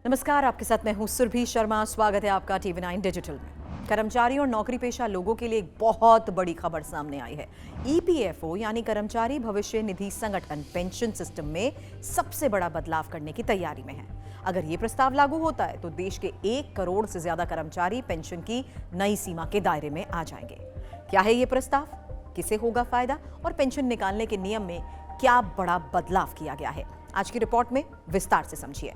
नमस्कार, आपके साथ मैं हूं सुरभि शर्मा। स्वागत है आपका TV9 डिजिटल में। कर्मचारी और नौकरी पेशा लोगों के लिए एक बहुत बड़ी खबर सामने आई है। EPFO यानी कर्मचारी भविष्य निधि संगठन पेंशन सिस्टम में सबसे बड़ा बदलाव करने की तैयारी में है। अगर ये प्रस्ताव लागू होता है तो देश के 1 करोड़ से ज्यादा कर्मचारी पेंशन की नई सीमा के दायरे में आ जाएंगे। क्या है ये प्रस्ताव, किसे होगा फायदा और पेंशन निकालने के नियम में क्या बड़ा बदलाव किया गया है, आज की रिपोर्ट में विस्तार से समझिए।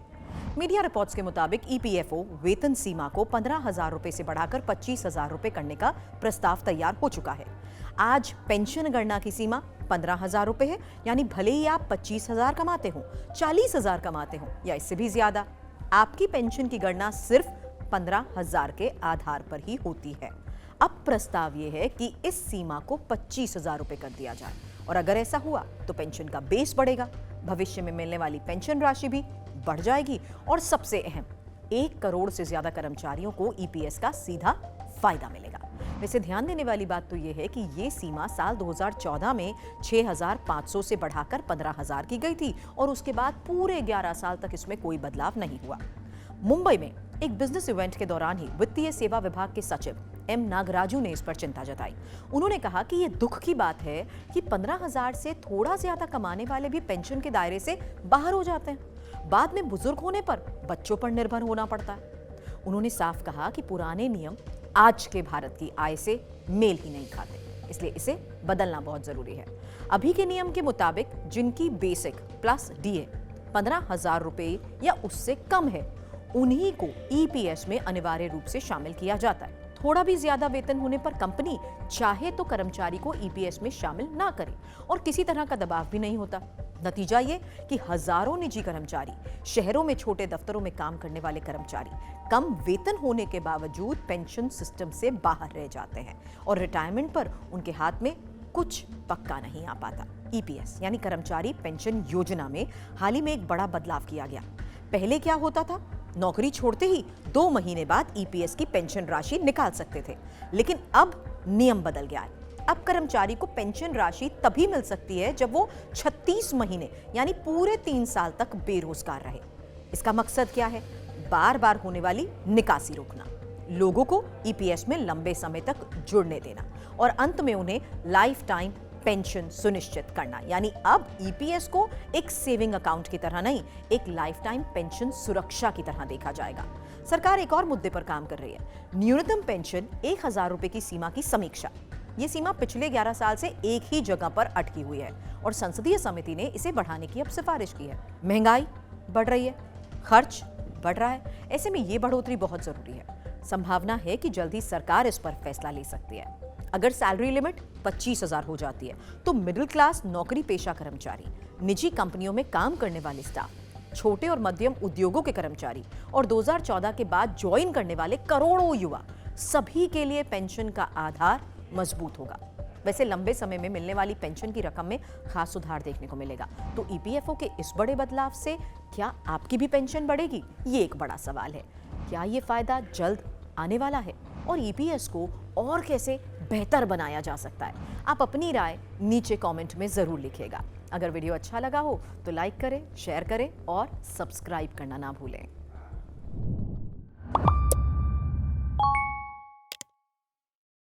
मीडिया रिपोर्ट्स के मुताबिक EPFO वेतन सीमा को 15,000 रुपए से बढ़ाकर 25,000 रुपए करने का प्रस्ताव तैयार हो चुका है। आज पेंशन गणना की सीमा 15,000 रुपए है, यानी भले ही आप 25,000 कमाते हो, 40,000 कमाते हो या इससे भी ज्यादा, आपकी पेंशन की गणना सिर्फ 15,000 के आधार पर ही होती है। अब प्रस्ताव यह है कि इस सीमा को 25,000 रुपए कर दिया जाए और अगर ऐसा हुआ तो पेंशन का बेस बढ़ेगा, भविष्य में मिलने वाली पेंशन राशि भी बढ़ जाएगी और सबसे अहम, 1 करोड़ से ज्यादा कर्मचारियों को EPS का सीधा फायदा मिलेगा। वैसे ध्यान देने वाली बात तो यह है कि ये सीमा साल 2014 में 6,500 से बढ़ाकर 15,000 की गई थी और उसके बाद पूरे 11 साल तक इसमें कोई बदलाव नहीं हुआ। मुंबई में एक बिजनेस इवेंट के दौरान ही वित्तीय सेवा विभाग के सचिव M नागराजू ने इस पर चिंता जताई। उन्होंने कहा कि यह दुख की बात है कि 15,000 से थोड़ा ज्यादा कमाने वाले भी पेंशन के दायरे से बाहर हो जाते हैं। बाद में बुजुर्ग होने पर बच्चों पर निर्भर होना पड़ता है। उन्होंने साफ कहा कि पुराने नियम आज के भारत की आय से मेल ही नहीं खाते, इसलिए इसे बदलना बहुत जरूरी है। अभी के नियम के मुताबिक जिनकी बेसिक प्लस DA 15,000 रुपए या उससे कम है, उन्हीं को EPS में अनिवार्य रूप से शामिल किया जाता है। थोड़ा भी ज्यादा वेतन होने पर कंपनी चाहे तो कर्मचारी को EPS में शामिल ना करे और किसी तरह का दबाव भी नहीं होता। नतीजा ये कि हजारों निजी कर्मचारी, शहरों में छोटे दफ्तरों में काम करने वाले कर्मचारी कम वेतन होने के बावजूद पेंशन सिस्टम से बाहर रह जाते हैं और रिटायरमेंट पर उनके हाथ में कुछ पक्का नहीं आ पाता। EPS यानी कर्मचारी पेंशन योजना में हाल ही में एक बड़ा बदलाव किया गया। पहले क्या होता था, नौकरी छोड़ते ही 2 महीने बाद EPS की पेंशन राशि निकाल सकते थे, लेकिन अब नियम बदल गया है। अब कर्मचारी को पेंशन राशि तभी मिल सकती है जब वो 36 महीने यानी पूरे 3 साल तक बेरोजगार रहे। इसका मकसद क्या है? बार बार होने वाली निकासी रोकना, लोगों को EPS में लंबे समय तक जुड़ने देना और अंत में उन्हें लाइफ टाइम पेंशन सुनिश्चित करना। यानी अब EPS को एक सेविंग अकाउंट की तरह नहीं, एक लाइफ टाइम पेंशन सुरक्षा की तरह देखा जाएगा। सरकार एक और मुद्दे पर काम कर रही है, न्यूनतम पेंशन 1,000 रुपए की सीमा की समीक्षा। ये सीमा पिछले 11 साल से एक ही जगह पर अटकी हुई है और संसदीय समिति ने इसे बढ़ाने की अब सिफारिश की है। महंगाई बढ़ रही है, खर्च बढ़ रहा है, ऐसे में ये बढ़ोतरी बहुत जरूरी है। संभावना है कि जल्दी सरकार इस पर फैसला ले सकती है। अगर सैलरी लिमिट 25,000 हो जाती है तो मिडिल क्लास नौकरी पेशा कर्मचारी, निजी कंपनियों में काम करने वाले स्टाफ, छोटे और मध्यम उद्योगों के कर्मचारी और 2014 के बाद ज्वाइन करने वाले करोड़ों युवा, सभी के लिए पेंशन का आधार मजबूत होगा। वैसे लंबे समय में मिलने वाली पेंशन की रकम में खास सुधार देखने को मिलेगा। तो EPFO के इस बड़े बदलाव से क्या आपकी भी पेंशन बढ़ेगी? ये एक बड़ा सवाल है। क्या ये फायदा जल्द आने वाला है और EPS को और कैसे बेहतर बनाया जा सकता है? आप अपनी राय नीचे कमेंट में जरूर लिखिएगा। अगर वीडियो अच्छा लगा हो तो लाइक करें, शेयर करें और सब्सक्राइब करना ना भूलें।